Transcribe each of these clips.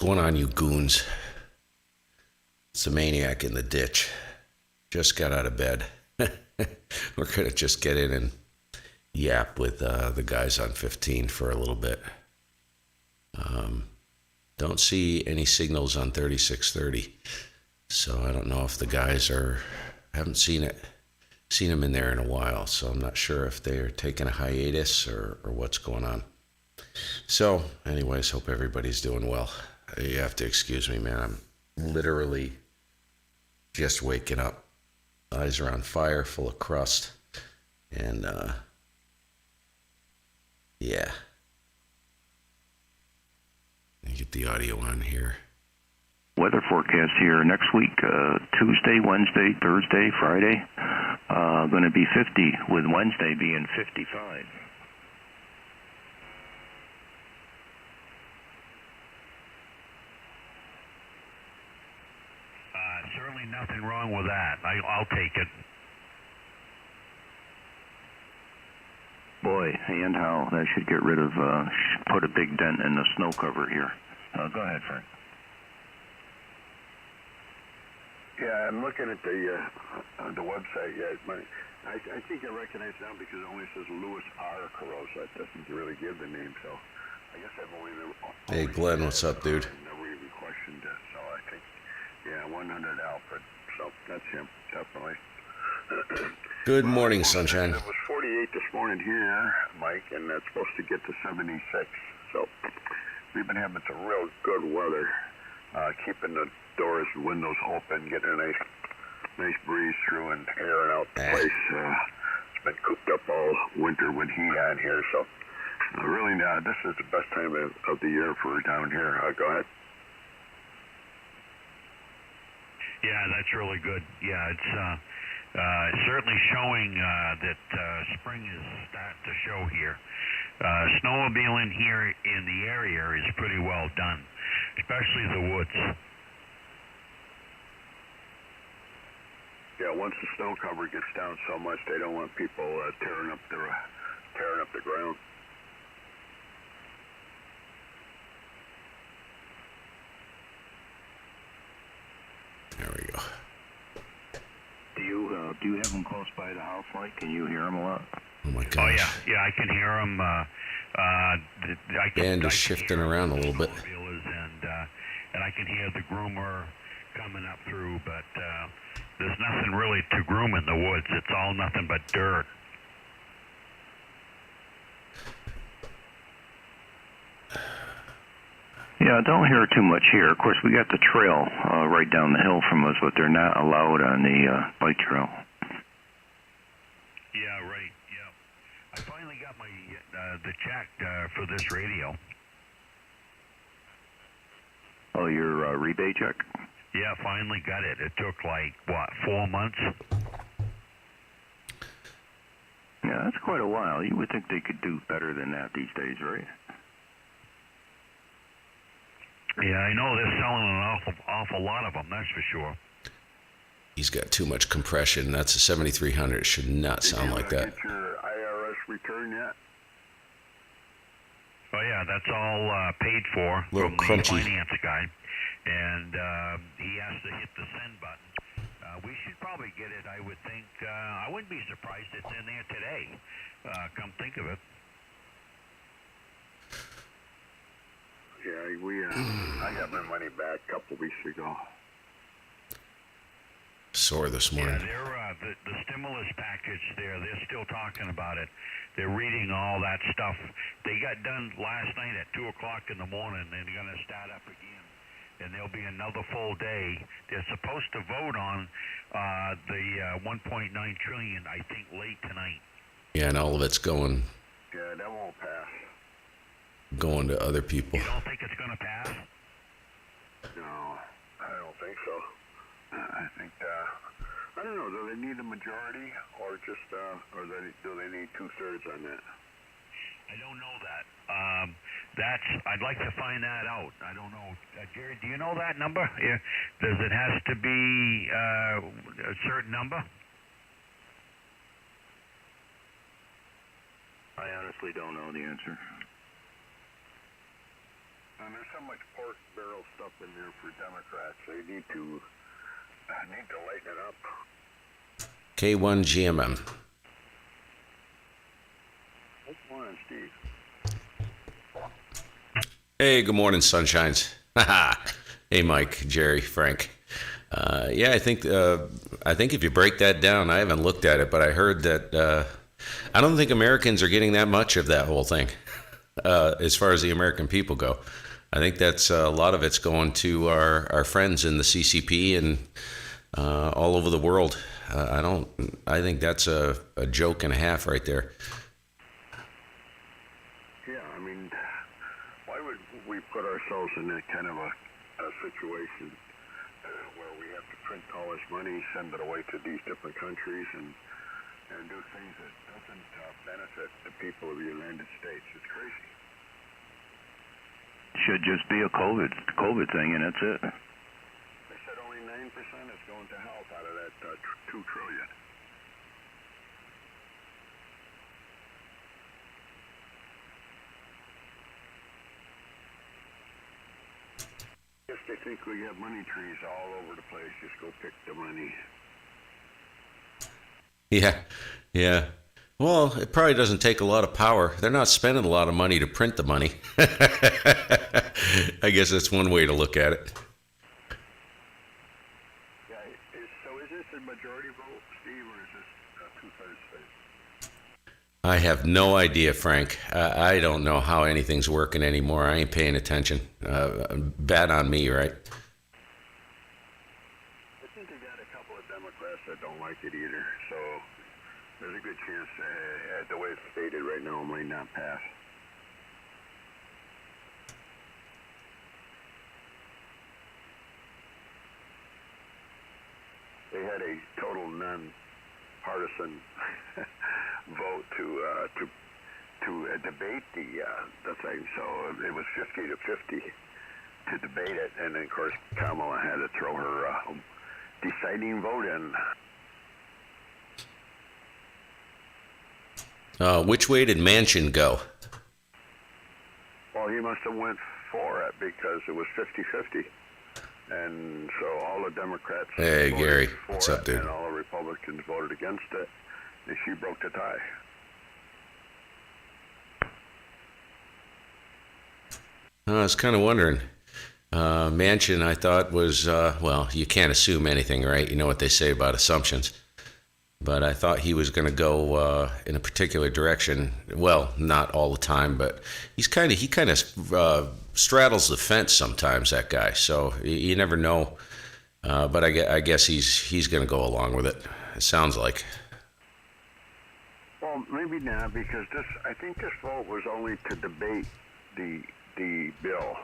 going on, you goons? It's a maniac in the ditch. Just got out of bed. We're going to just get in and yap with the guys on 15 for a little bit. Don't see any signals on 3630. So I don't know if the guys haven't seen them in there in a while. So I'm not sure if they're taking a hiatus or what's going on. So anyways, hope everybody's doing well. You have to excuse me, man. I'm literally just waking up. Eyes are on fire, full of crust. And, yeah. Let me get the audio on here. Weather forecast here next week, Tuesday, Wednesday, Thursday, Friday. Going to be 50, with Wednesday being 55. Certainly nothing wrong with that. I'll take it. Boy, and how that should get rid of, put a big dent in the snow cover here. Go ahead, Frank. Yeah, I'm looking at the website. Yeah, I think I recognize now because it only says Louis R. Carosa. It doesn't really give the name, so I guess I've only. Hey, Glenn, what's up, dude? Never even questioned it, so I think, yeah, 100 Alfred. So that's him, definitely. Good morning, sunshine. It was 48 this morning here, Mike, and it's supposed to get to 76. So we've been having some real good weather, keeping the doors and windows open, getting a nice breeze through and airing out the place. It's been cooped up all winter with heat on here, so really this is the best time of the year for down here. Go ahead. Yeah, that's really good. Yeah, it's certainly showing that spring is starting to show here. Snowmobiling here in the area is pretty well done, especially the woods. Yeah, once the snow cover gets down so much, they don't want people tearing up the ground. There we go. Do you have them close by the house, Mike? Can you hear them a lot? Oh my gosh. Oh yeah, I can hear them. Band is shifting around a little bit. And I can hear the groomer coming up through, but there's nothing really to groom in the woods. It's all nothing but dirt. Yeah, I don't hear too much here. Of course, we got the trail right down the hill from us, but they're not allowed on the bike trail. Yeah, right. Yeah, I finally got my the check for this radio. Oh, your rebate check? Yeah, finally got it. It took 4 months? Yeah, that's quite a while. You would think they could do better than that these days, right? Yeah, I know they're selling an awful lot of them, that's for sure. He's got too much compression. That's a 7300. It should not sound like that. Did you get your IRS return yet? Oh yeah, that's all paid for Little from crunchy. the finance guy, and he has to hit the send button. We should probably get it. I would think. I wouldn't be surprised it's in there today. Come think of it. Yeah, I got my money back a couple weeks ago. Sore this morning. Yeah, the stimulus package there. They're still talking about it. They're reading all that stuff. They got done last night at 2:00 in the morning, and they're going to start up again. And there'll be another full day. They're supposed to vote on the 1.9 trillion, I think, late tonight. Yeah, and all of it's going Yeah, that won't pass. to other people. You don't think it's going to pass? No, I don't think so. I think, I don't know, do they need a majority or just, or do they need 2/3 on that? I don't know that. I'd like to find that out. I don't know. Jerry, do you know that number? Does it has to be a certain number? I honestly don't know the answer. And there's so much pork barrel stuff in there for Democrats. They need to lighten it up. K1 GMM. Good morning, Steve. Hey, good morning, sunshines. Hey, Mike, Jerry, Frank. Yeah, I think if you break that down, I haven't looked at it, but I heard that I don't think Americans are getting that much of that whole thing, as far as the American people go. I think that's a lot of it's going to our friends in the CCP and all over the world. I think that's a joke and a half right there. Yeah, I mean, why would we put ourselves in that kind of a situation where we have to print all this money, send it away to these different countries, and do things that doesn't benefit the people of the United States? It's crazy. Should just be a COVID thing, and that's it. They said only 9% is going to health out of that $2 trillion. Yes, they think we have money trees all over the place. Just go pick the money. Yeah. Well, it probably doesn't take a lot of power. They're not spending a lot of money to print the money. I guess that's one way to look at it. Yeah. So is this a majority vote, Steve, or is this two-thirds thing? I have no idea, Frank. I don't know how anything's working anymore. I ain't paying attention. Bad on me, right? I think they got a couple of Democrats that don't like it either. So there's a good chance the way it's stated right now, it might not pass. They had a total non-partisan vote to debate the thing, so it was 50 to 50 to debate it, and then of course Kamala had to throw her deciding vote in. Which way did Manchin go? Well, he must have went for it because it was 50-50. And so all the Democrats Hey, voted Gary. for What's it, up, dude? and all the Republicans voted against it, and she broke the tie. I was kind of wondering. Manchin, I thought, was, well, you can't assume anything, right? You know what they say about assumptions. But I thought he was going to go in a particular direction. Well, not all the time, but he kind of straddles the fence sometimes, that guy. So you never know. But I guess he's going to go along with it. It sounds like. Well, maybe not, because I think this vote was only to debate the bill,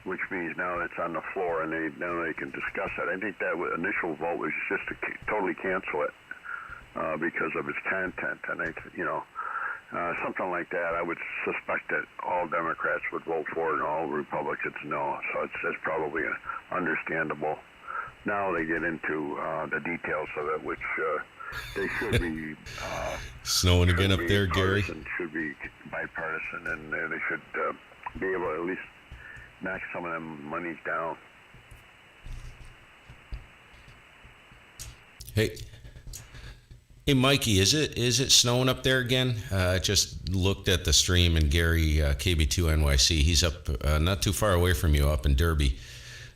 which means now it's on the floor and now they can discuss it. I think that initial vote was just to totally cancel it because of its content, and something like that. I would suspect that all Democrats would vote for it and all Republicans no. So it's probably understandable. Now they get into the details of it, which they should be. Snowing again up there, Gary? Should be bipartisan, and they should be able to at least knock some of them monies down. Hey, Mikey, is it snowing up there again? I just looked at the stream, and Gary, KB2 NYC, he's up not too far away from you, up in Derby.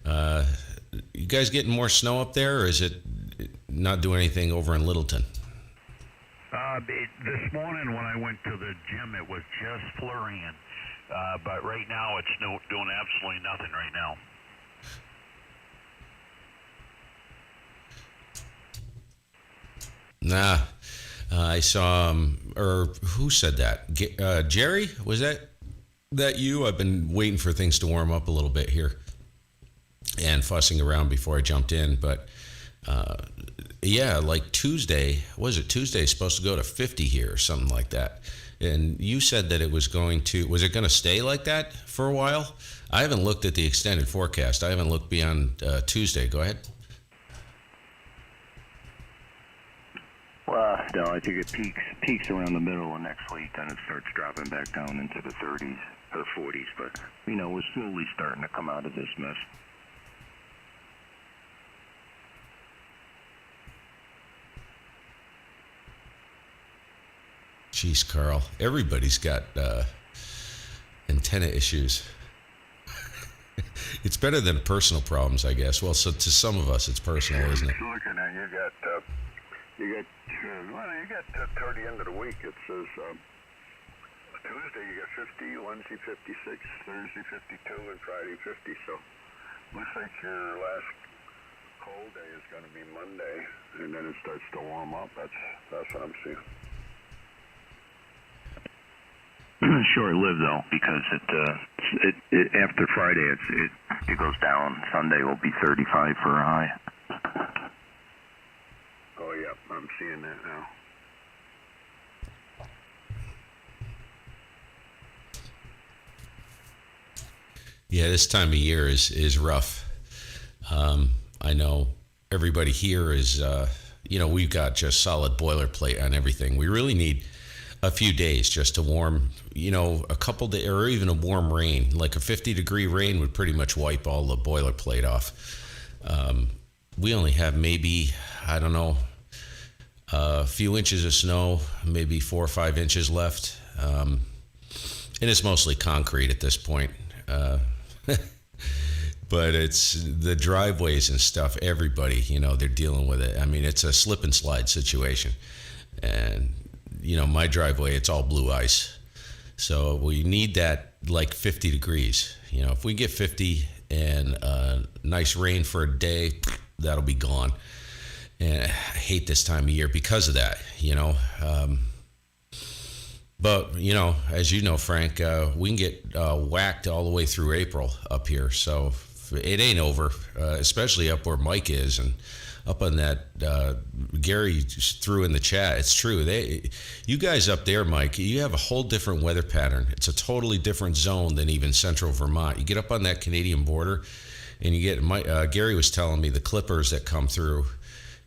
You guys getting more snow up there, or is it not doing anything over in Littleton? This morning when I went to the gym, it was just flurrying. But right now it's doing absolutely nothing right now. Nah, I saw, or who said that? Jerry? Was that you? I've been waiting for things to warm up a little bit here and fussing around before I jumped in. But yeah, like Tuesday, was it Tuesday? Supposed to go to 50 here or something like that. And you said that it was going to stay like that for a while? I haven't looked at the extended forecast. I haven't looked beyond Tuesday. Go ahead. Well, no, I think it peaks around the middle of next week, then it starts dropping back down into the 30s. upper 40s, but we're slowly starting to come out of this mess. Jeez, Carl, everybody's got antenna issues. It's better than personal problems, I guess. Well, so to some of us, it's personal, isn't it? Looking at you got toward the end of the week. It says Tuesday you got 50, Wednesday 56, Thursday 52, and Friday 50. So looks like your last cold day is going to be Monday, and then it starts to warm up. That's what I'm seeing. Short-lived though, because it after Friday it goes down. Sunday will be 35 for a high. Oh yeah, I'm seeing that now. Yeah, this time of year is rough. I know everybody here is, we've got just solid boilerplate on everything. We really need a few days just to warm, a couple days, or even a warm rain. Like a 50-degree rain would pretty much wipe all the boilerplate off. We only have maybe, I don't know, a few inches of snow, maybe 4 or 5 inches left. And it's mostly concrete at this point. But it's the driveways and stuff, everybody, they're dealing with it. I mean, it's a slip and slide situation. And, my driveway, it's all blue ice. So we need that like 50 degrees. If we get 50 and nice rain for a day, that'll be gone. And I hate this time of year because of that, But, as you know, Frank, we can get whacked all the way through April up here. So it ain't over, especially up where Mike is. And up on that, Gary threw in the chat. It's true. You guys up there, Mike, you have a whole different weather pattern. It's a totally different zone than even central Vermont. You get up on that Canadian border, and you get, Gary was telling me the clippers that come through.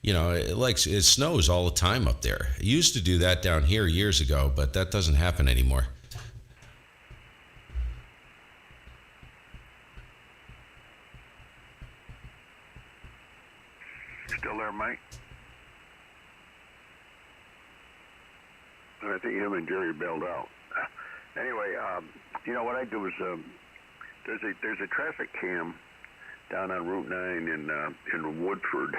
It snows all the time up there. It used to do that down here years ago, but that doesn't happen anymore. Still there, Mike? I think him and Jerry bailed out. Anyway, what I do is there's a traffic cam down on Route 9 in Woodford.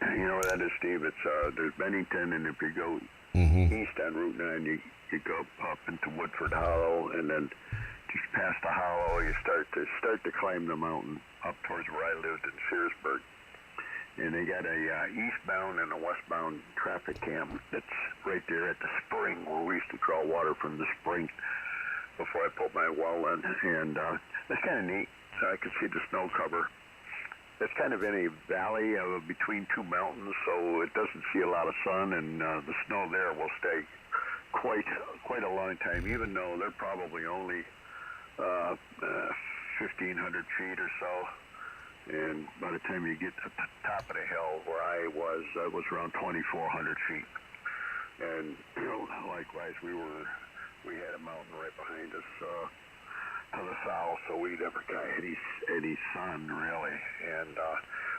You know where that is, Steve? It's there's Bennington, and if you go east on Route 9, you go up into Woodford Hollow, and then just past the hollow, you start to climb the mountain up towards where I lived in Searsburg. And they got a eastbound and a westbound traffic cam that's right there at the spring where we used to draw water from the spring before I put my well in, and that's kind of neat. So I could see the snow cover. It's kind of in a valley between two mountains, so it doesn't see a lot of sun, and the snow there will stay quite a long time, even though they're probably only 1,500 feet or so. And by the time you get to the top of the hill where I was around 2,400 feet. And likewise, we had a mountain right behind us to the south, so we never got any sun really. And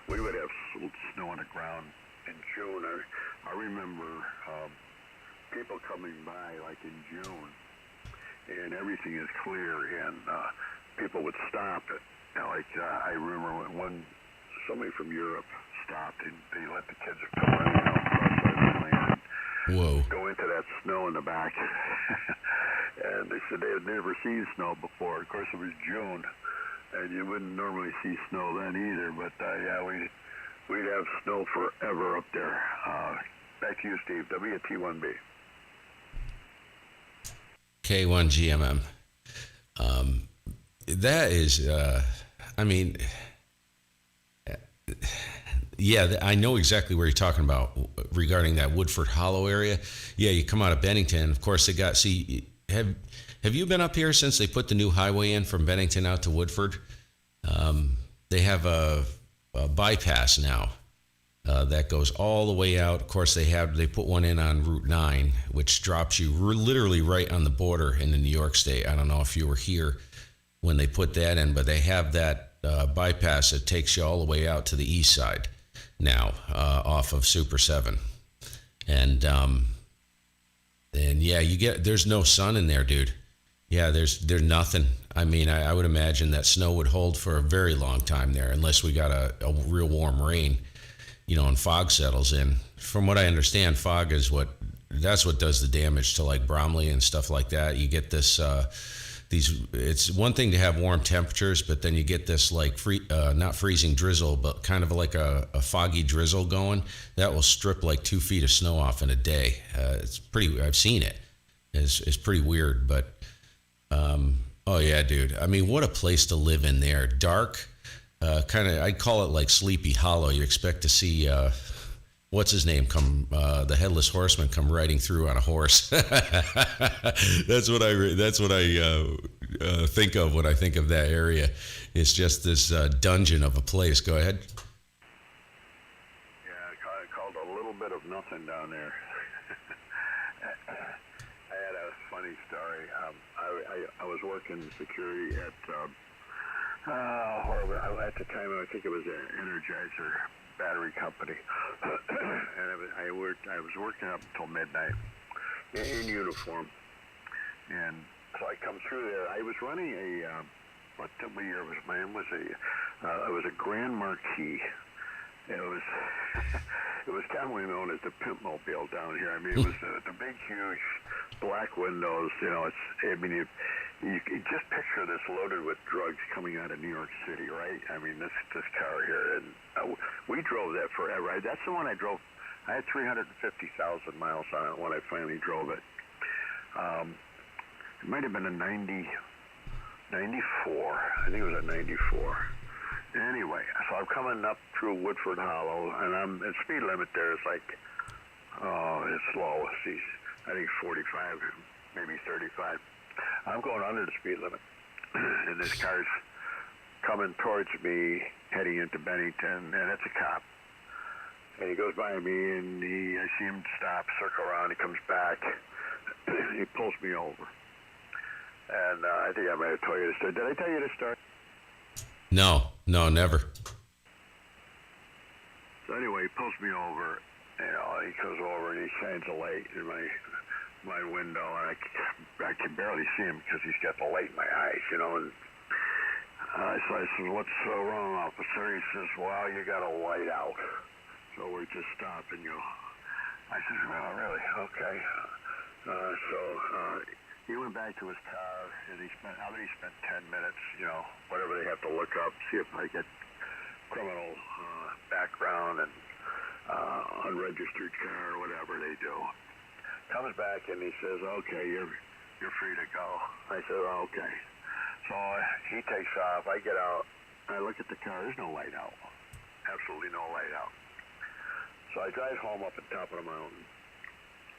we would have snow on the ground in June. I remember people coming by like in June, and everything is clear, and people would stop it. I remember when somebody from Europe stopped, and they let the kids come running out across the land. Whoa. Go into that snow in the back. And they said they had never seen snow before. Of course, it was June, and you wouldn't normally see snow then either. But we'd have snow forever up there. Back to you, Steve. WT1B. K1GMM. That is, yeah, I know exactly where you're talking about regarding that Woodford Hollow area. Yeah, you come out of Bennington. Of course, have you been up here since they put the new highway in from Bennington out to Woodford? They have a bypass now. that goes all the way out. Of course, they put one in on Route 9, which drops you literally right on the border in the New York State. I don't know if you were here when they put that in, but they have that bypass that takes you all the way out to the east side now, off of Super 7. And yeah, there's no sun in there, dude. Yeah, there's nothing. I mean, I would imagine that snow would hold for a very long time there, unless we got a real warm rain, and fog settles in. From what I understand, fog is that's what does the damage to like Bromley and stuff like that. You get this, it's one thing to have warm temperatures, but then you get this like not freezing drizzle, but kind of like a foggy drizzle going. That will strip like 2 feet of snow off in a day. It's pretty, I've seen it. It's pretty weird, but oh yeah, dude. I mean, what a place to live in there. Dark, kind of, I'd call it like Sleepy Hollow. You expect to see, what's his name, the Headless Horseman come riding through on a horse. That's what I think of when I think of that area. It's just this dungeon of a place. Go ahead. Yeah, called a little bit of nothing down there. I had a funny story. I was working security at at the time I think it was an Energizer battery company, and I was working up until midnight in uniform, and so I come through there. I was running what year was mine? It was a Grand Marquis. It was commonly known as the Pimp Mobile down here. I mean, it was the big, huge black windows. You just picture this loaded with drugs coming out of New York City, right? I mean, this car here, and we drove that forever. That's the one I drove. I had 350,000 miles on it when I finally drove it. It might have been a 94. I think it was a 94. Anyway, so I'm coming up through Woodford Hollow, and the speed limit there is like, it's slow. I think 45, maybe 35. I'm going under the speed limit, and this car's coming towards me, heading into Bennington, and it's a cop. And he goes by me, and I see him stop, circle around, he comes back, he pulls me over. And I think I might have told you this story. Did I tell you this story? No, never. So anyway, he pulls me over, he comes over and he shines a light in my window, and I can barely see him because he's got the light in my eyes, and so I said, "What's wrong, officer?" He says, "Well, you got a light out, so we're just stopping you." I said, "Oh, really? Okay." So he went back to his car, and he spent 10 minutes, whatever they have to look up, see if I get criminal background and unregistered car or whatever they do. Comes back and he says, "Okay, you're free to go." I said, "Oh, okay." So he takes off. I get out. I look at the car. There's no light out. Absolutely no light out. So I drive home up at the top of the mountain,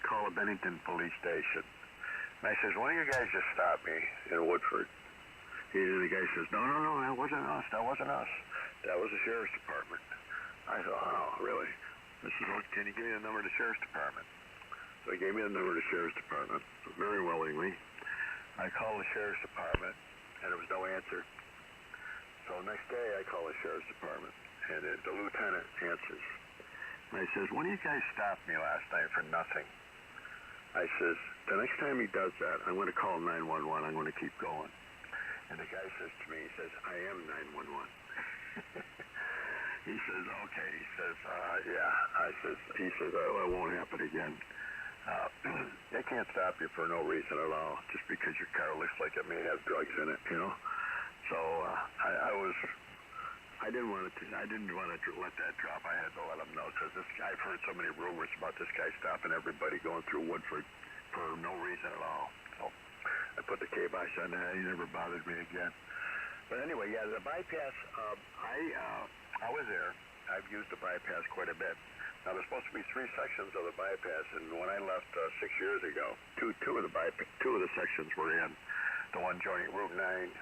call the Bennington police station. And I says, "Why don't you guys just stop me in Woodford?" And the guy says, No, that wasn't us. That wasn't us. That was the sheriff's department. I said, "Oh, really?" I said, "Well, can you give me the number of the sheriff's department?" So he gave me the number of the sheriff's department, very willingly. I called the sheriff's department, and there was no answer. So next day, I call the sheriff's department, and the lieutenant answers. And I says, "When you guys stopped me last night for nothing?" I says, "The next time he does that, I'm going to call 911. I'm going to keep going." And the guy says to me, he says, "I am 911. He says, "Okay." He says, "Yeah." He says, "Oh, it won't happen again." They can't stop you for no reason at all, just because your car looks like it may have drugs in it, So I didn't want to let that drop. I had to let him know, because I've heard so many rumors about this guy stopping everybody going through Woodford for no reason at all. So I put the kibosh on that. He never bothered me again. But anyway, yeah, the bypass. I was there. I've used the bypass quite a bit. Now, there's supposed to be 3 sections of the bypass, and when I left 6 years ago, two of the sections were in. The one joining Route 9,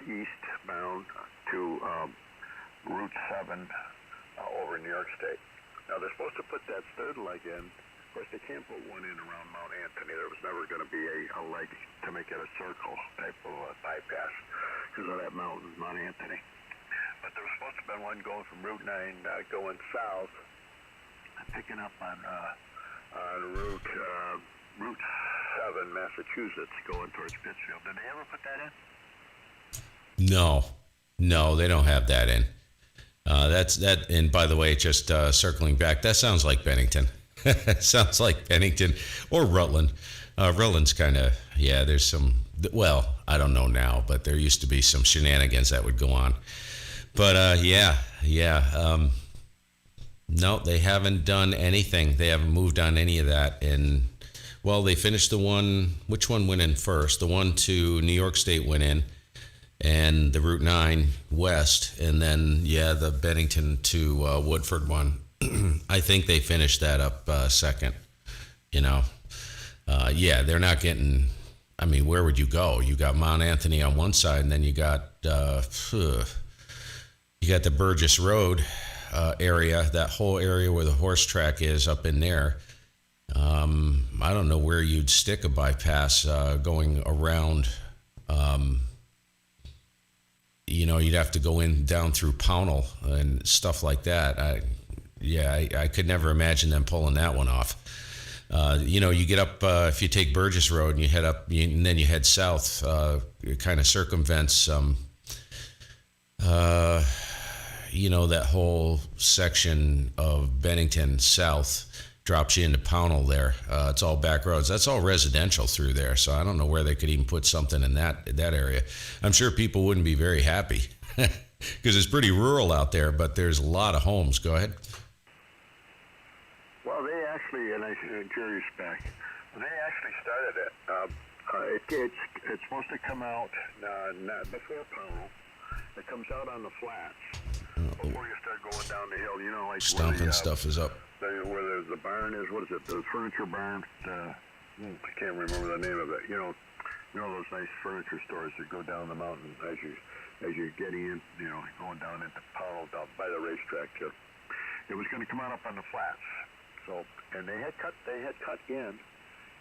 eastbound to Route 7 over in New York State. Now, they're supposed to put that third leg in. Of course, they can't put one in around Mount Anthony. There was never going to be a leg to make it a circle type of bypass because of that mountain, Mount Anthony. But there was supposed to be one going from Route 9 going south, picking up on Route 7, Massachusetts, going towards Pittsfield. Did they ever put that in? No, they don't have that in. That's that. And by the way, just circling back, that sounds like Bennington. Sounds like Bennington or Rutland. Rutland's kind of, yeah, there's some, well, I don't know now, but there used to be some shenanigans that would go on. But yeah. No, they haven't done anything. They haven't moved on any of that. And, well, they finished the one, which one went in first? The one to New York State went in, and the Route 9 West, and then, yeah, the Bennington to Woodford one. I think they finished that up second, you know. Yeah, they're not getting, I mean, where would you go? You got Mount Anthony on one side, and then you got the Burgess Road area, that whole area where the horse track is up in there. I don't know where you'd stick a bypass going around. You know, you'd have to go in down through Pownell and stuff like that. I could never imagine them pulling that one off. You know, you get up, if you take Burgess Road and you head up, and then you head south, it kind of circumvents, you know, that whole section of Bennington south drops you into Pownell there. It's all back roads. That's all residential through there. So I don't know where they could even put something in that area. I'm sure people wouldn't be very happy because it's pretty rural out there, but there's a lot of homes. Go ahead. Well, they actually, and Jerry's back, they actually started it. It's supposed to come out not before Pownell. It comes out on the flats before you start going down the hill. You know, like Stomping stuff is up. Where the barn is. What is it? The furniture barn. I can't remember the name of it. You know those nice furniture stores that go down the mountain as you're getting in. You know, going down into Powell, down by the racetrack too. It was going to come out up on the flats. So, and they had cut in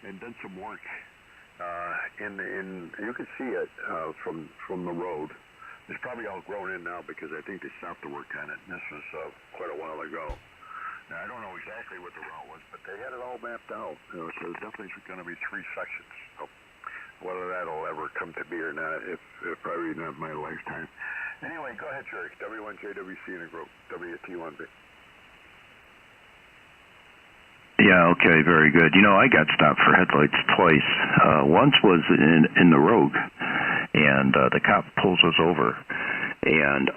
and done some work. In you can see it from the road. It's probably all grown in now because I think they stopped the work on it. And this was quite a while ago. Now, I don't know exactly what the route was, but they had it all mapped out. You know, so there's definitely going to be 3 sections. So whether that'll ever come to be or not, if probably not my lifetime. Anyway, go ahead, Jerry. W1JWC in a group. WT1B. Yeah, okay, very good. You know, I got stopped for headlights twice. Once was in the Rogue, and the cop pulls us over, and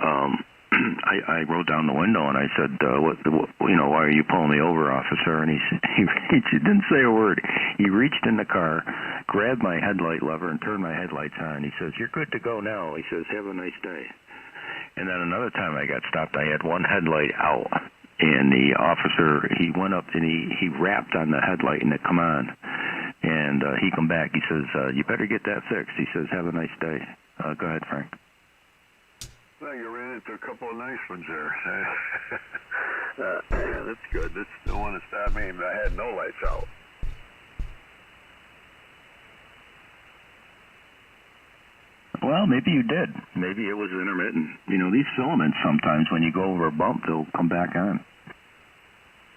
I rolled down the window and I said, "What? You know, why are you pulling me over, officer?" And he didn't say a word. He reached in the car, grabbed my headlight lever, and turned my headlights on. He says, "You're good to go now." He says, "Have a nice day." And then another time I got stopped, I had one headlight out, and the officer, he went up and he rapped on the headlight and it come on. And he come back. He says, "You better get that fixed." He says, "Have a nice day." Go ahead, Frank. Well, you ran into a couple of nice ones there. That's good. That's the one that stopped me, but I had no lights out. Well, maybe you did. Maybe it was intermittent. You know, these filaments sometimes, when you go over a bump, they'll come back on.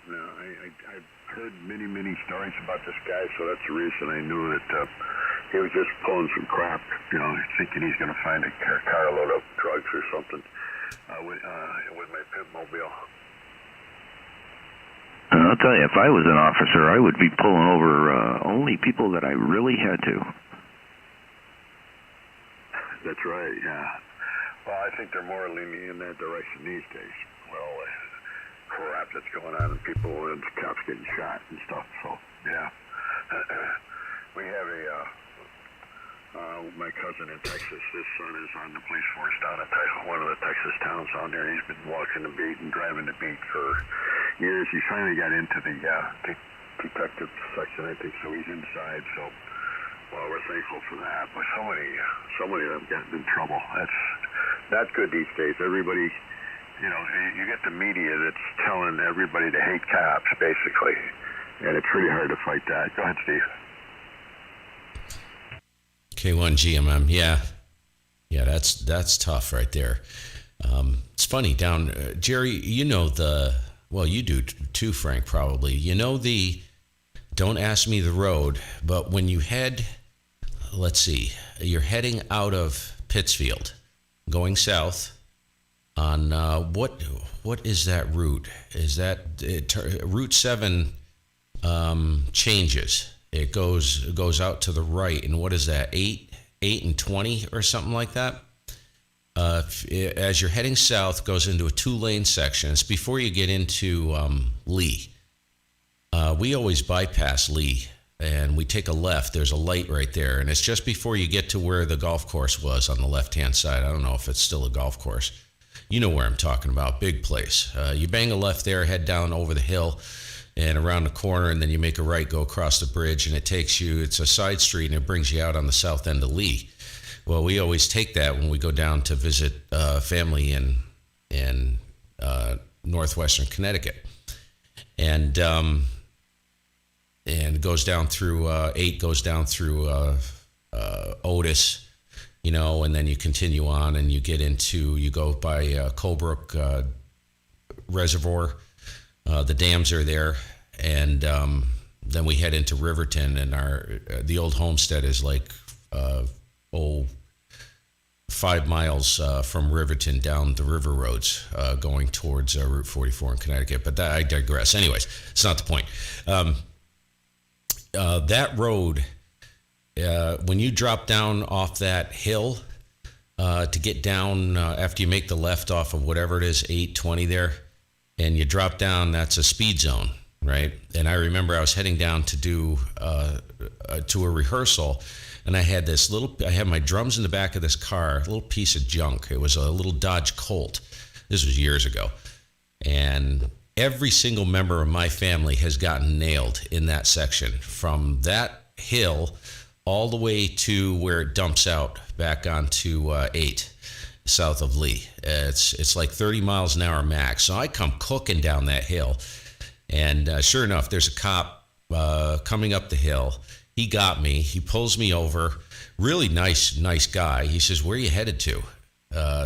No, I've heard many stories about this guy, so that's the reason I knew that he was just pulling some crap, you know, thinking he's going to find a carload of drugs or something with my pimp mobile. I'll tell you, if I was an officer, I would be pulling over only people that I really had to. That's right, yeah. Well, I think they're more leaning in that direction these days. Well, crap that's going on and people and cops getting shot and stuff, so, yeah. We have my cousin in Texas, his son is on the police force down at one of the Texas towns down there. He's been walking the beat and driving the beat for years. He finally got into the detective section, I think, so he's inside, so, well, we're thankful for that. But so many of them getting in trouble. That's not good these days. Everybody you know, you get the media that's telling everybody to hate cops, basically, and it's really hard to fight that. Go ahead, Steve. K1 GMM, yeah, that's tough right there. It's funny Jerry. You know you do too, Frank. Probably you know the. Don't ask me the road, but when you head, let's see, you're heading out of Pittsfield, going south. On what is that route? Is that Route 7 changes? It goes out to the right, and what is that? 8 and 20 or something like that. As you're heading south, goes into a 2-lane section. It's before you get into Lee. We always bypass Lee, and we take a left. There's a light right there, and it's just before you get to where the golf course was on the left-hand side. I don't know if it's still a golf course. You know where I'm talking about, big place. You bang a left there, head down over the hill and around the corner, and then you make a right, go across the bridge, and it's a side street, and it brings you out on the south end of Lee. Well, we always take that when we go down to visit family in northwestern Connecticut. And it goes down through 8, goes down through Otis, you know, and then you continue on and you go by Colebrook Reservoir. The dams are there, and then we head into Riverton, and the old homestead is like 5 miles from Riverton down the river roads going towards Route 44 in Connecticut. But I digress. Anyways, it's not the point. That road, when you drop down off that hill to get down after you make the left off of whatever it is, 820 there, and you drop down, that's a speed zone, right? And I remember I was heading down to do to a rehearsal, and I had my drums in the back of this car, a little piece of junk. It was a little Dodge Colt. This was years ago. And every single member of my family has gotten nailed in that section, from that hill all the way to where it dumps out back onto 8 south of Lee. It's like 30 miles an hour max. So I come cooking down that hill, and sure enough, there's a cop coming up the hill. He got me. He pulls me over. Really nice guy. He says, "Where are you headed to?"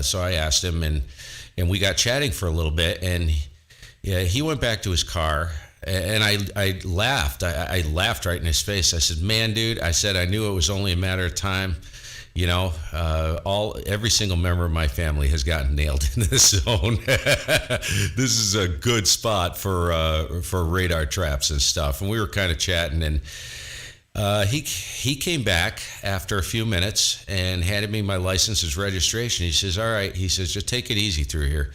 So I asked him, and we got chatting for a little bit, and he went back to his car, and I laughed. I laughed right in his face. I said, "Man, dude," I said, "I knew it was only a matter of time. You know, every single member of my family has gotten nailed in this zone. This is a good spot for radar traps and stuff." And we were kind of chatting, and he came back after a few minutes and handed me my license, his registration. He says, "All right," he says, "just take it easy through here."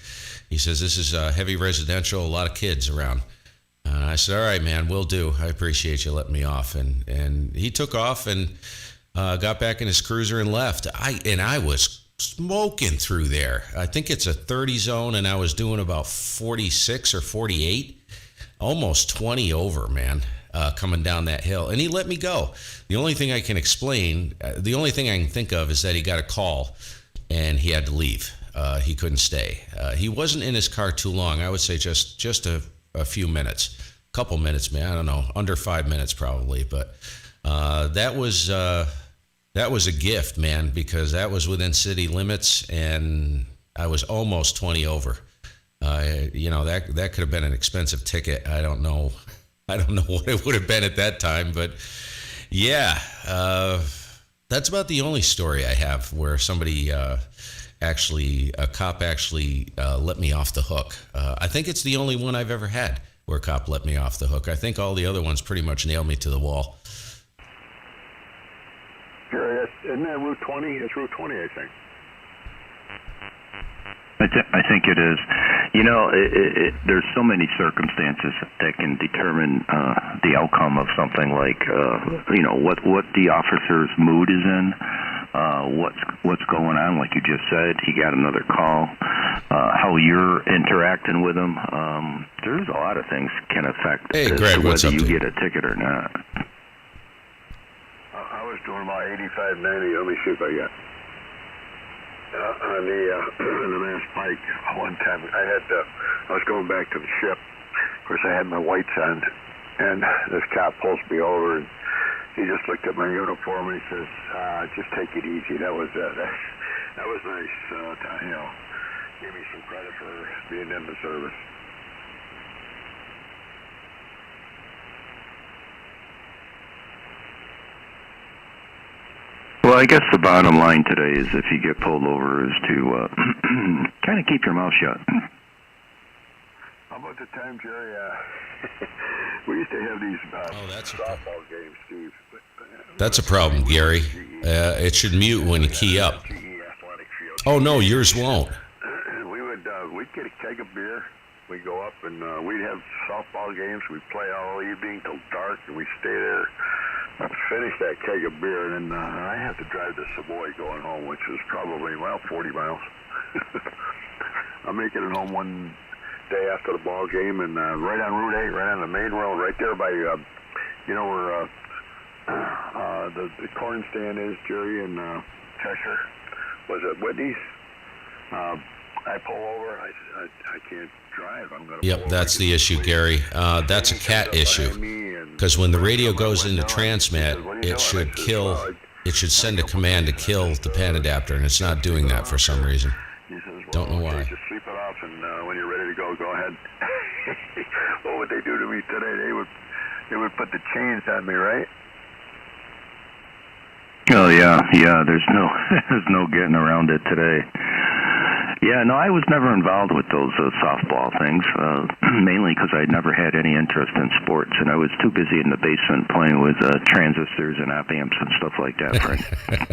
He says, "This is heavy residential, a lot of kids around." I said, "All right, man, will do. I appreciate you letting me off." And he took off and got back in his cruiser and left. I was smoking through there. I think it's a 30 zone, and I was doing about 46 or 48, almost 20 over, man, coming down that hill. And he let me go. The only thing I can think of is that he got a call and he had to leave. He couldn't stay. He wasn't in his car too long. I would say just a few minutes, a couple minutes, man. I don't know, under 5 minutes probably. But that was a gift, man, because that was within city limits, and I was almost 20 over. That could have been an expensive ticket. I don't know what it would have been at that time, but yeah, that's about the only story I have where somebody a cop actually let me off the hook. I think it's the only one I've ever had where a cop let me off the hook. I think all the other ones pretty much nailed me to the wall. Isn't that Route 20? It's Route 20, I think. I think it is. You know, there's so many circumstances that can determine the outcome of something, like what the officer's mood is in, what's going on. Like you just said, he got another call. How you're interacting with him. There's a lot of things can affect Greg, whether you get a ticket or not. I was doing about 85, 90. Let me see if I got. on the on the Mass Pike one time. I was going back to the ship. Of course, I had my whites on, and this cop pulls me over, and he just looked at my uniform and he says, "Just take it easy." That was that was nice. Gave me some credit for being in the service. Well, I guess the bottom line today is if you get pulled over is to kind of keep your mouth shut. How about the time, Jerry? We used to have these that's a softball games, Steve. That's a problem, Gary. It should mute when you key up. GE Athletic Field. Oh, no, yours won't. We'd get a keg of beer. We'd go up and we'd have softball games. We'd play all evening till dark, and we'd stay there. I'd finish that keg of beer, and then I have to drive to Savoy going home, which was probably, 40 miles. I'm making it home one day after the ball game, and right on Route 8, right on the main road, right there by, where the corn stand is, Jerry, and Cheshire. Was it Whitney's? I pull over. I can't drive. I'm going to. Yep, that's the issue, Gary. That's a cat issue. Because when the radio goes into transmit, it should kill. It should send a command to kill the pan adapter, and it's not doing that for some reason. He says, Don't know why. Just sleep it off, and when you're ready to go ahead. What would they do to me today? They would put the chains on me, right? Oh yeah. There's no getting around it today. Yeah, no, I was never involved with those softball things, mainly because I'd never had any interest in sports, and I was too busy in the basement playing with transistors and op amps and stuff like that, Frank. We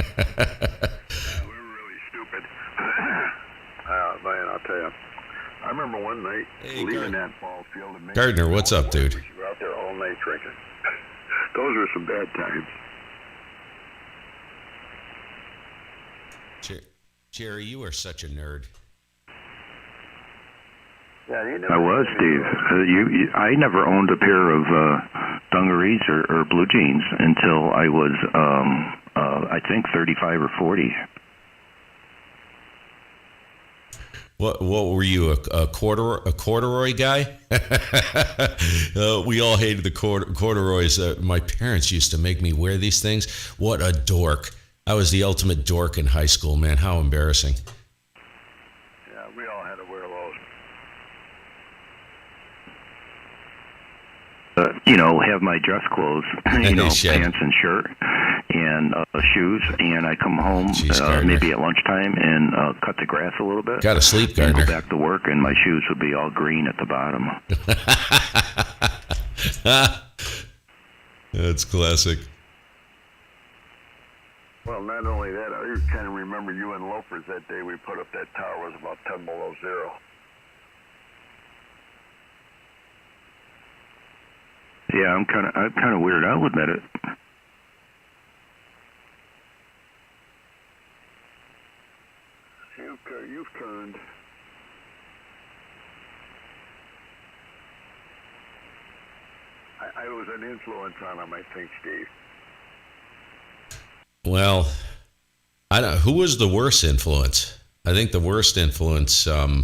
were really stupid. Man, I'll tell you. I remember one night leaving that ball field. And Gardner, what's up, dude? We were out there all night drinking. Those were some bad times. Jerry, you are such a nerd. Yeah, I was, Steve. I never owned a pair of dungarees or blue jeans until I was, I think, 35 or 40. What were you, a corduroy guy? We all hated the corduroys. My parents used to make me wear these things. What a dork. I was the ultimate dork in high school, man. How embarrassing. Yeah, we all had to wear those. Have my dress clothes, pants and shirt and shoes, and I come home maybe at lunchtime and cut the grass a little bit. Gotta sleep, Gardner. And go back to work, and my shoes would be all green at the bottom. That's classic. Well, not only that, I kind of remember you and loafers that day we put up that tower was about 10 below zero. Yeah, I'm kind of weird. I'll admit it. You've turned. I was an influence on him, I think, Steve. Well, I don't. Who was the worst influence? I think the worst influence. I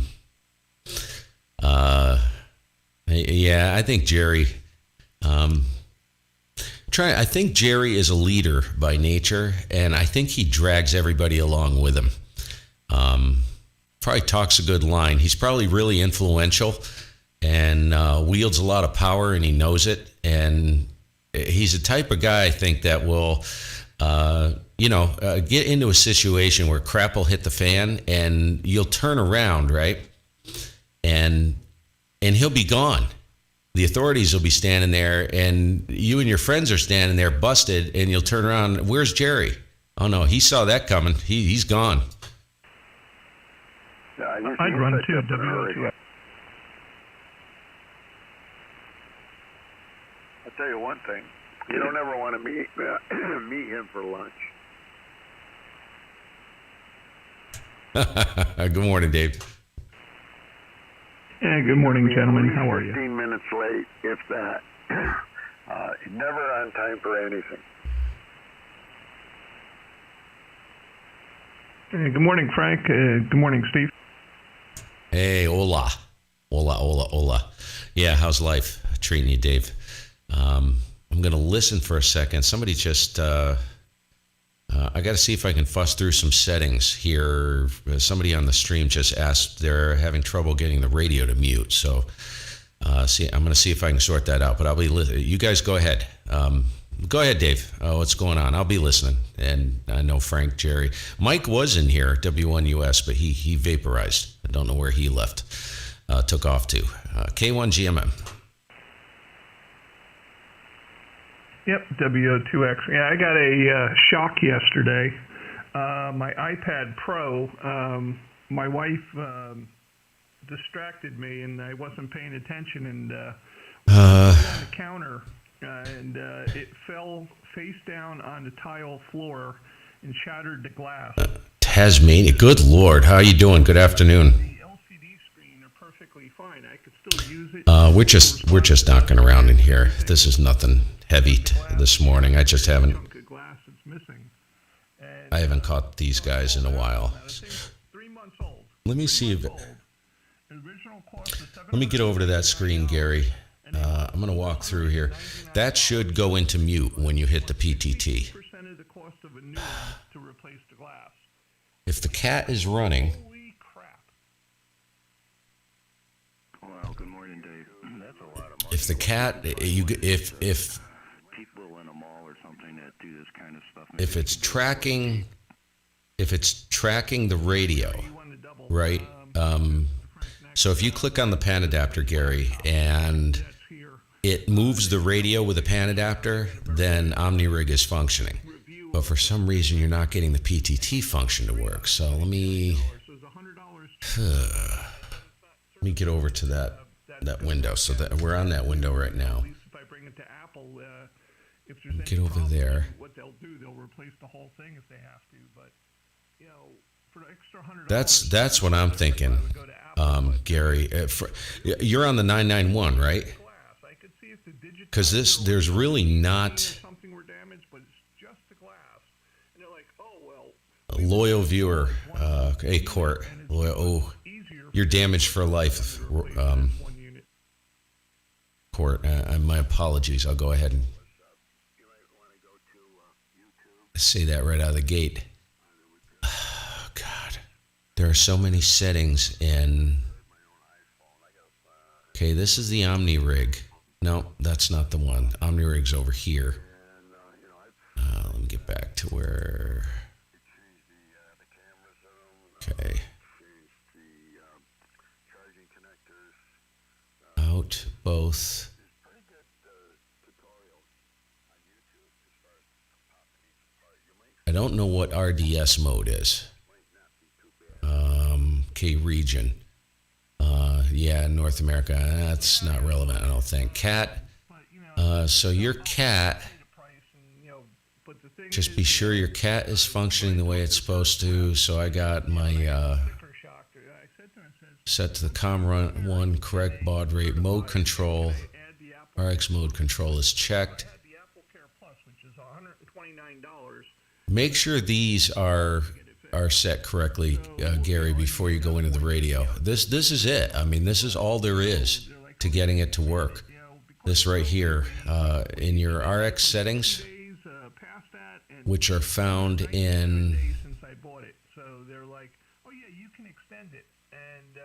think Jerry. I think Jerry is a leader by nature, and I think he drags everybody along with him. Probably talks a good line. He's probably really influential and wields a lot of power, and he knows it. And he's the type of guy, I think, that will, get into a situation where crap will hit the fan, and you'll turn around, right? And he'll be gone. The authorities will be standing there, and you and your friends are standing there busted, and you'll turn around. Where's Jerry? Oh, no, he saw that coming. He's gone. I'd run too, WO2. I'll tell you one thing. You don't ever want to meet him for lunch. Good morning, Dave. Yeah, good morning, gentlemen. How are you? 15 minutes late, if that. Never on time for anything. Good morning, Frank. Good morning, Steve. Hey, hola. Hola. Yeah, how's life treating you, Dave? I'm going to listen for a second. Somebody just, I got to see if I can fuss through some settings here. Somebody on the stream just asked they're having trouble getting the radio to mute. So, I'm going to see if I can sort that out, but I'll be listening. You guys go ahead. Go ahead, Dave. What's going on? I'll be listening. And I know Frank, Jerry. Mike was in here, W1US, but he vaporized. I don't know where he left. Took off to. K1GMM. Yep, W2X. Yeah, I got a shock yesterday. My iPad Pro, my wife distracted me, and I wasn't paying attention, and put it on the counter, and it fell face down on the tile floor and shattered the glass. Tasmania. Good Lord. How are you doing? Good afternoon. The LCD screen are perfectly fine. I could still use it. We're just knocking around in here. This is nothing heavy this morning. I just haven't. Glass that's missing. I haven't caught these guys in a while. 3 months old. Let me see if. Let me get over to that screen, Gary. I'm going to walk through here. That should go into mute when you hit the PTT. If the cat is running. Holy crap. Well, good morning, Dave. That's a lot of money. If the cat, if People in a mall or something that do this kind of stuff. if it's tracking the radio, right? So if you click on the pan adapter, Gary, and it moves the radio with a pan adapter, then OmniRig is functioning. But for some reason, you're not getting the PTT function to work. So let me get over to that window. So that we're on that window right now. Get over there. What they'll do, they'll replace the whole thing if they have to. But for the extra $100, That's what I'm thinking, Gary. You're on the 991, right? Because there's really not something were damaged, but it's just the glass. And they're like, oh well. a loyal viewer. Hey, Court. You're damaged for life. Court. My apologies. I'll go ahead and say that right out of the gate. Oh, God. There are so many settings in. Okay, this is the OmniRig. No, that's not the one. OmniRig's over here. Let me get back to where. Okay. Out both. I don't know what RDS mode is. K region. Yeah, North America. That's not relevant, I don't think. Cat. So your cat. Just be sure your cat is functioning the way it's supposed to. So I got my set to the COM1 correct baud rate mode control. RX mode control is checked. Make sure these are set correctly, Gary, before you go into the radio. This is it. I mean, this is all there is to getting it to work. This right here in your RX settings, which are found in. Since I bought it, so they're like, oh yeah, you can extend it. And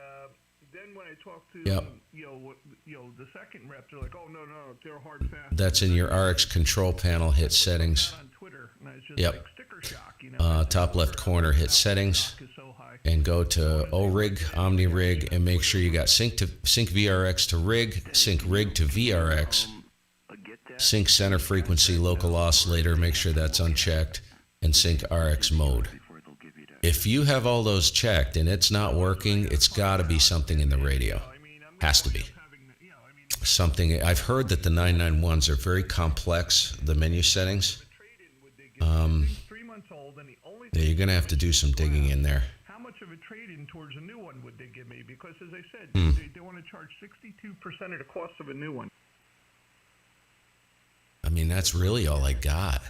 then when I talked to the second rep, they're like, oh no, they're hard fast. That's in your RX control panel. Hit settings. On Twitter, and I was just Yep. like, sticker shock, Top left corner, hit settings, and go to ORig, OmniRig, and make sure you got sync VRX to rig, sync rig to VRX, sync center frequency, local oscillator, make sure that's unchecked, and sync RX mode. If you have all those checked and it's not working, it's got to be something in the radio. Has to be. Something. I've heard that the 991s are very complex, the menu settings. Yeah, you're going to have to do some digging in there. How much of a trade-in towards a new one would they give me? Because as I said, they want to charge 62% of the cost of a new one. I mean, that's really all I got.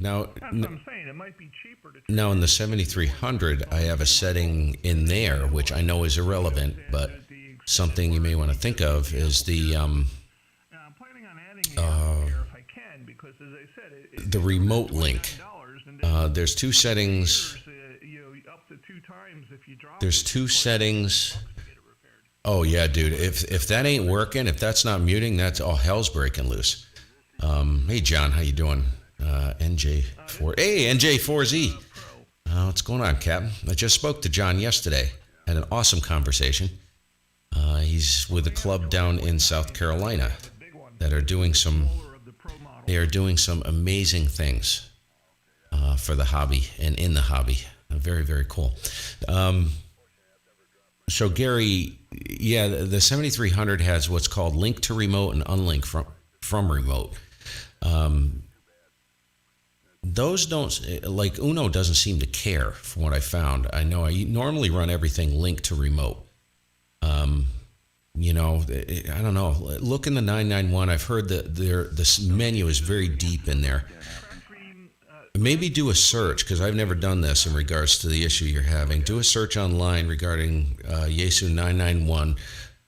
Now, That's what I'm saying. It might be cheaper to. now in the 7300, I have a setting in there which I know is irrelevant, but something you may want to think of is the Now, I'm planning on adding the here if I can, because as I said, the remote link. $29, There's two settings. Up to 2 times if you drop. There's two settings. Oh yeah, dude. If that ain't working, if that's not muting, that's all hell's breaking loose. Hey John, how you doing? NJ4. Hey NJ4Z. What's going on, Captain? I just spoke to John yesterday. Had an awesome conversation. He's with a club down in South Carolina that are doing some. They are doing some amazing things for the hobby and in the hobby. Very, very cool. So Gary, yeah, the 7300 has what's called link to remote and unlink from remote. Those don't, like Uno doesn't seem to care from what I found. I know I normally run everything linked to remote. I don't know. Look in the 991. I've heard that this menu is very deep in there. Maybe do a search, because I've never done this in regards to the issue you're having. Do a search online regarding Yaesu 991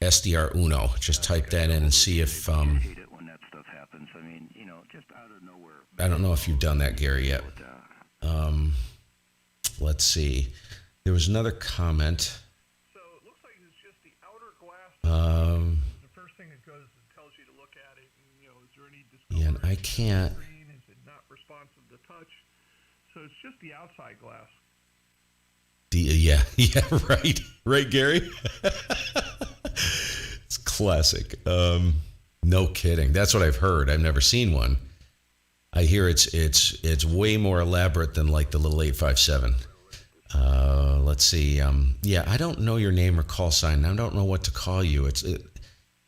SDR Uno. Just type that in and see if. I don't know if you've done that, Gary, yet. Let's see. There was another comment. So it looks like it's just the outer glass. The first thing it goes, it tells you to look at it. And, is there any discoloration? Yeah, and I can't. Is it not responsive to touch? So it's just the outside glass. Yeah, right, Gary. It's classic. No kidding. That's what I've heard. I've never seen one. I hear it's way more elaborate than like the little 857. Let's see. Yeah, I don't know your name or call sign. I don't know what to call you.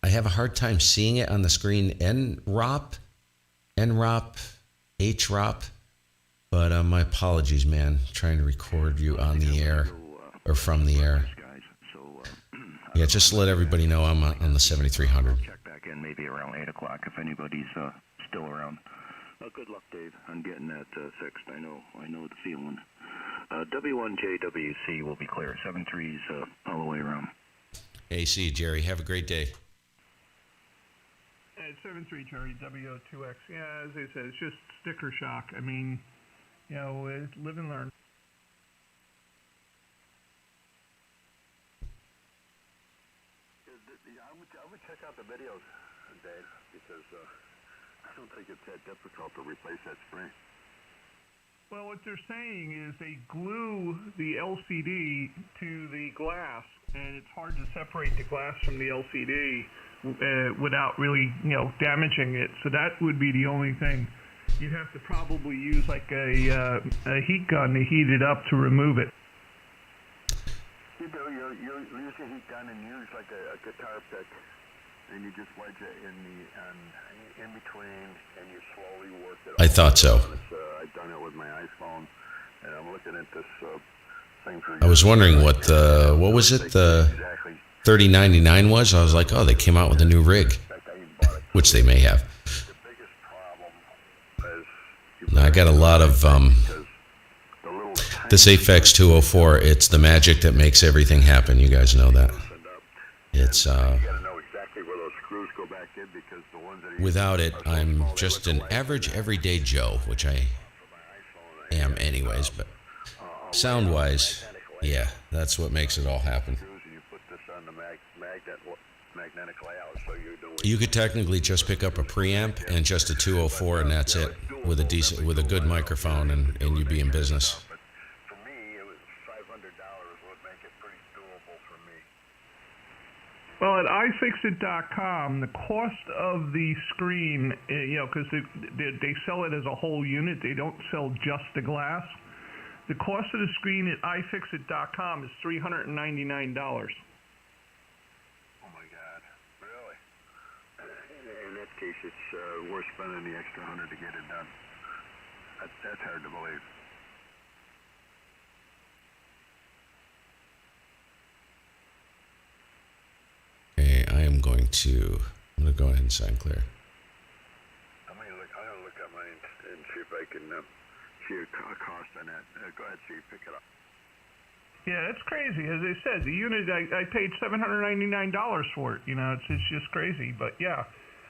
I have a hard time seeing it on the screen. NROP, HROP. But my apologies, man. Trying to record you on the air or from the air. Yeah, just to let everybody know I'm on the 7300. Check back in maybe around 8 o'clock if anybody's still around. Good luck, Dave, on getting that fixed. I know the feeling. W1JWC will be clear. 73's all the way around. AC, Jerry, have a great day. 73 Jerry, W02X. Yeah, as I said, it's just sticker shock. I mean, live and learn. I would check out the videos, Dave, because I don't think it's that difficult to replace that screen. Well, what they're saying is they glue the LCD to the glass, and it's hard to separate the glass from the LCD without really, damaging it. So that would be the only thing. You'd have to probably use like a heat gun to heat it up to remove it. You do. You use a heat gun and use like a guitar pick, and you just wedge it in between, and you slowly work it. I thought so. I've done it with my iPhone, and I'm looking at this thing for. I was wondering what was it, the 3099 was? I was like, oh, they came out with a new rig, which they may have. The biggest problem is I got a lot of this Aphex 204. It's the magic that makes everything happen. You guys know that. It's without it, I'm just an average everyday Joe, which I am anyways. But sound-wise, yeah, that's what makes it all happen. You could technically just pick up a preamp and just a 204, and that's it, with a good microphone, and you'd be in business. For me, it was $500 would make it pretty doable for me. Well, at iFixit.com, the cost of the screen, because they sell it as a whole unit, they don't sell just the glass. The cost of the screen at iFixit.com is $399. In that case, it's worth spending the extra $100 to get it done. That's hard to believe. Okay, I'm going to go ahead and sign clear. I'm gonna look at mine and see if I can you a cost on that. Go ahead, Steve, pick it up. Yeah, that's crazy. As I said, the unit I paid $799 for it. It's just crazy. But yeah,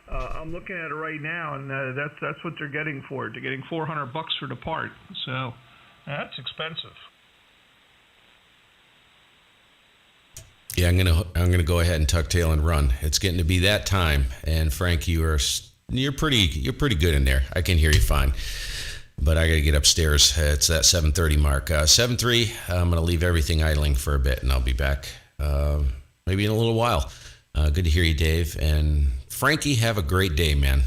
I'm looking at it right now, and that's what they're getting for it. They're getting $400 for the part. So that's expensive. Yeah, I'm gonna go ahead and tuck tail and run. It's getting to be that time, and Frank, you're pretty good in there. I can hear you fine. But I got to get upstairs. It's that 7:30 mark. 7:03, I'm going to leave everything idling for a bit, and I'll be back maybe in a little while. Good to hear you, Dave. And Frankie, have a great day, man.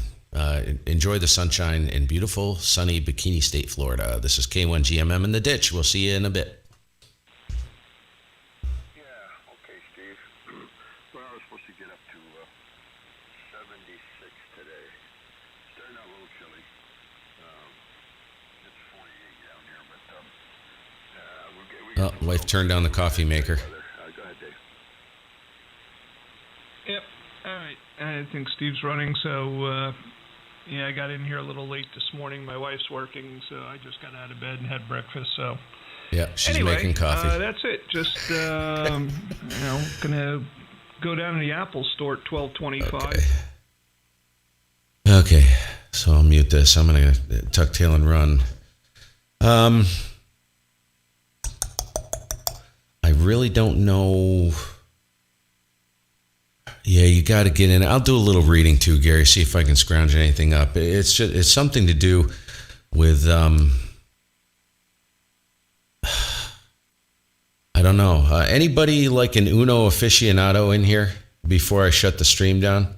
Enjoy the sunshine in beautiful, sunny Bikini State, Florida. This is K1GMM in the ditch. We'll see you in a bit. Yeah, okay, Steve. Well, I was supposed to get up to 76 today. Starting out a little chilly. It's 48 down here, but Oh, wife turned down the coffee maker. Go ahead, Dave. Yep. All right. I think Steve's running, so yeah, I got in here a little late this morning. My wife's working, so I just got out of bed and had breakfast. So Yeah, she's anyway, making coffee. That's it. Just gonna go down to the Apple store at 12:25. Okay, so I'll mute this. I'm going to tuck tail and run. I really don't know. Yeah, you got to get in. I'll do a little reading too, Gary. See if I can scrounge anything up. It's something to do with I don't know. Anybody like an Uno aficionado in here before I shut the stream down?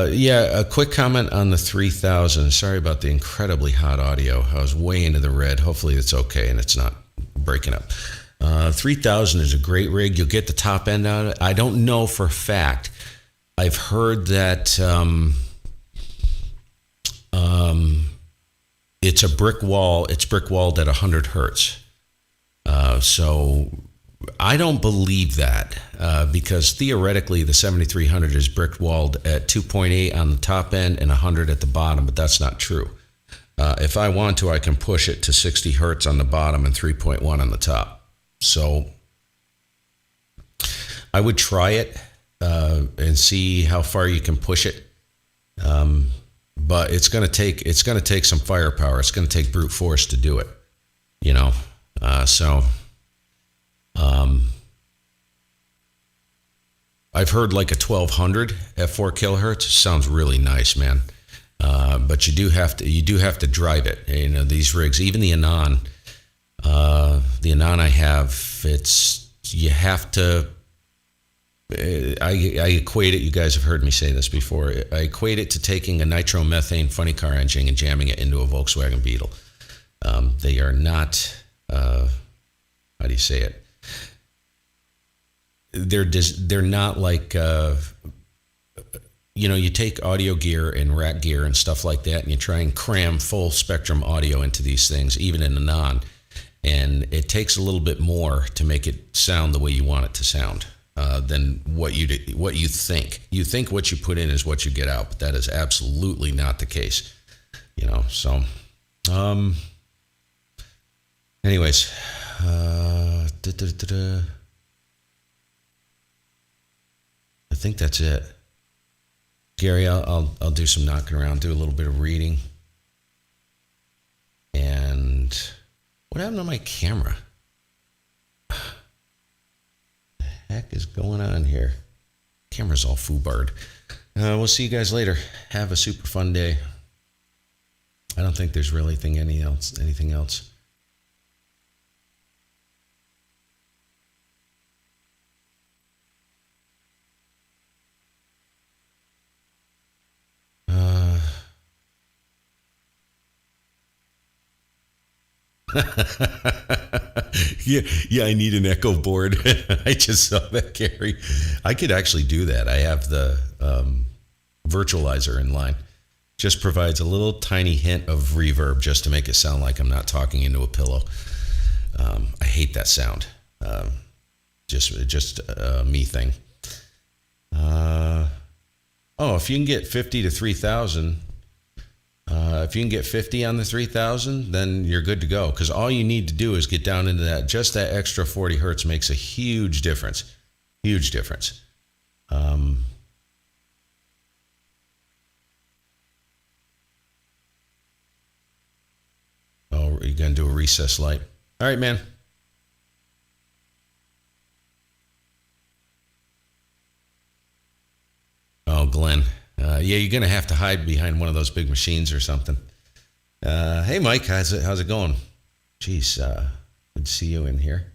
Yeah, a quick comment on the 3000. Sorry about the incredibly hot audio. I was way into the red. Hopefully it's okay and it's not breaking up. 3000 is a great rig. You'll get the top end on it. I don't know for a fact. I've heard that it's a brick wall. It's brick walled at 100 hertz. So I don't believe that because theoretically the 7300 is brick walled at 2.8 on the top end and 100 at the bottom, but that's not true. If I want to, I can push it to 60 hertz on the bottom and 3.1 on the top. So I would try it and see how far you can push it. But it's going to take some firepower. It's going to take brute force to do it, I've heard like a 1200 at 4 kilohertz sounds really nice, man. But you do have to drive it. These rigs, even the Anon I have, you have to. I equate it. You guys have heard me say this before. I equate it to taking a nitromethane funny car engine and jamming it into a Volkswagen Beetle. They are not. How do you say it? They're not like. You take audio gear and rack gear and stuff like that, and you try and cram full spectrum audio into these things, even in a non, and it takes a little bit more to make it sound the way you want it to sound than what you think. You think what you put in is what you get out, but that is absolutely not the case. So. Anyways. I think that's it. Gary, I'll do some knocking around, do a little bit of reading. And what happened to my camera? What the heck is going on here? Camera's all foobarred. We'll see you guys later. Have a super fun day. I don't think there's really anything else. Yeah, I need an echo board. I just saw that, Gary. I could actually do that. I have the virtualizer in line. Just provides a little tiny hint of reverb just to make it sound like I'm not talking into a pillow. I hate that sound. Just a me thing. If you can get 50 to 3,000, if you can get 50 on the 3,000, then you're good to go. Because all you need to do is get down into that. Just that extra 40 hertz makes a huge difference. Huge difference. Oh, you're going to do a recess light. All right, man. Oh, Glenn. Yeah, you're going to have to hide behind one of those big machines or something. Hey, Mike, how's it going? Jeez, good to see you in here.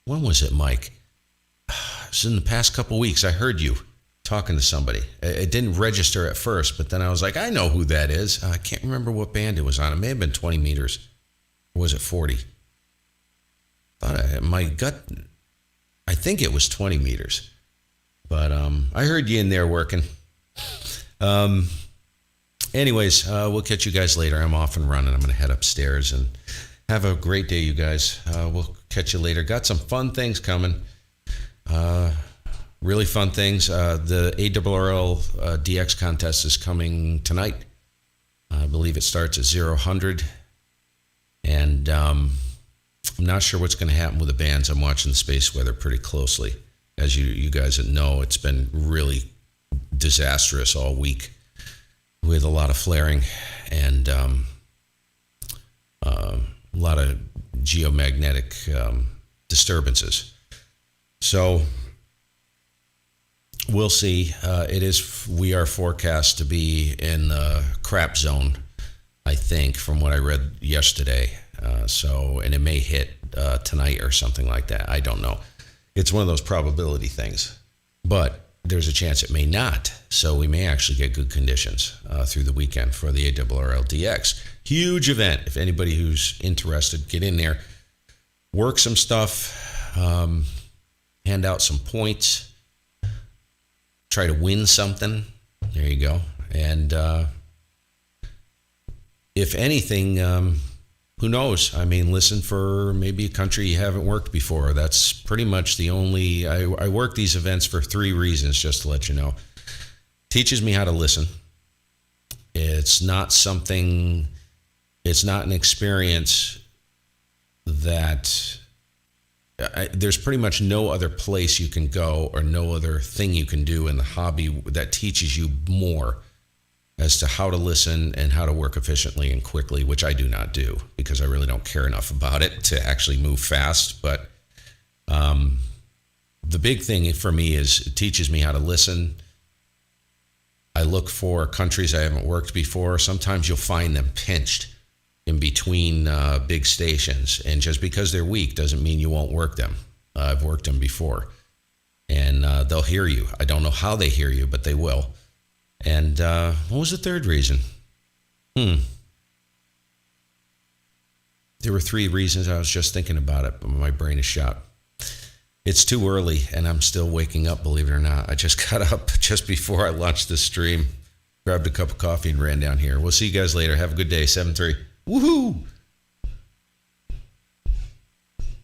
When was it, Mike? It was in the past couple weeks. I heard you talking to somebody. It didn't register at first, but then I was like, I know who that is. I can't remember what band it was on. It may have been 20 meters. Or was it 40? My gut, I think it was 20 meters. But I heard you in there working. Anyways, we'll catch you guys later. I'm off and running. I'm going to head upstairs and have a great day, you guys. We'll catch you later. Got some fun things coming. Really fun things. The ARRL DX contest is coming tonight. I believe it starts at 0-100. And I'm not sure what's going to happen with the bands. I'm watching the space weather pretty closely. As you guys know, it's been really disastrous all week with a lot of flaring and a lot of geomagnetic disturbances. So we'll see. We are forecast to be in the crap zone, I think, from what I read yesterday. And it may hit tonight or something like that. I don't know. It's one of those probability things, but there's a chance it may not. So we may actually get good conditions through the weekend for the ARRL DX. Huge event. If anybody who's interested, get in there, work some stuff, hand out some points, try to win something. There you go. And if anything, who knows? I mean, listen for maybe a country you haven't worked before. That's pretty much the only... I work these events for 3 reasons, just to let you know. Teaches me how to listen. It's not something... It's not an experience that... there's pretty much no other place you can go or no other thing you can do in the hobby that teaches you more as to how to listen and how to work efficiently and quickly, which I do not do because I really don't care enough about it to actually move fast. But the big thing for me is it teaches me how to listen. I look for countries I haven't worked before. Sometimes you'll find them pinched in between big stations. And just because they're weak doesn't mean you won't work them. I've worked them before. And they'll hear you. I don't know how they hear you, but they will. And what was the third reason? There were 3 reasons. I was just thinking about it, but my brain is shot. It's too early, and I'm still waking up, believe it or not. I just got up just before I launched this stream, grabbed a cup of coffee, and ran down here. We'll see you guys later. Have a good day. 7-3. Woohoo!